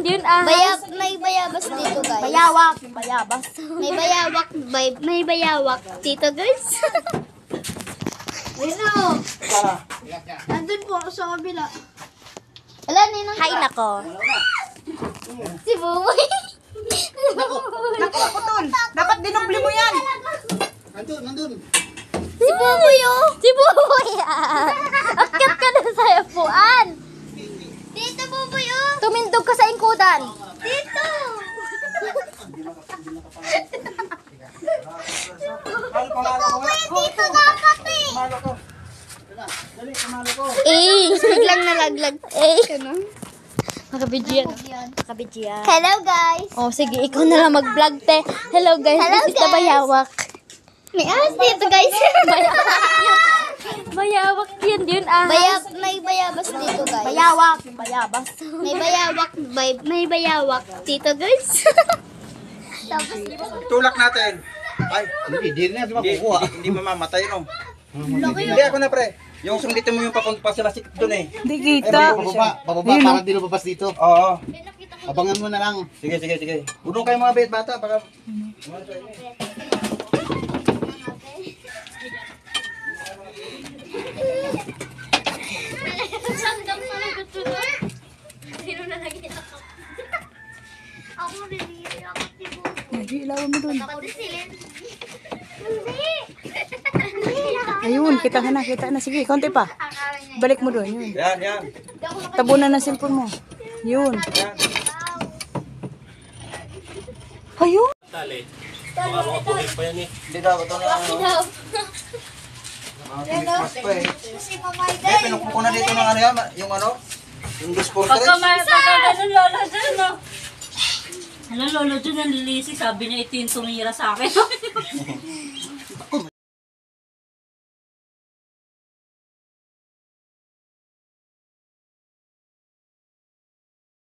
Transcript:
yun ah. May bayabas dito, guys. Bayawak. Bayabas. May bayawak dito, guys. Ayun o. Nandun po sa kabila. Wala, ninang. Hay nako. Si Buboy. Naku, Putol. Dapat dinubli mo yan. Nandun. Si Buboy, oh. Si Buboy ah. Akit ka na sa upuan. Dito, Buboy, oh. Tumindog ka sa ingkudan. Dito. Dito dapat, eh. Biglang nalaglag. Makabidyan. Makabidyan. Hello, guys. Oh, sige, ikaw na lang mag-vlog, te. Hello, guys. Hello, This is the guys. Bayawak. May ahas dito, guys. Bayawak yun ah. May bayabas dito, guys. Bayawak. Bayabas. May bayawak dito, guys. Tapos, Tulak natin. Ay, Hindi na natin makukuha. hindi mamamatay, no? Hindi ako na, pre. Yung sunggitin mo yung papasilasik doon eh. Hindi Pababa, para di lumabas dito. Oo. Abangan mo na lang. Sige. Unong kayo mga bata. Baka... Sino na lagi ako? Ako rin, ako tibo. Ilawan mo dun. Ako din silin. Ayun, kita na. Sige, konti pa. Balik mo dun. Yun. Yan. Tabunan na cellphone mo. Yun. Yan. Ayun. Hindi daw, ito na ang... Christmas pa eh. Eh, pinukpo ko na dito ng ano yan, yung ano? Yung disporter. Ano lolo dyan, no? Ano lolo dyan, nalilisi. Sabi niya ito yung tumira sa akin.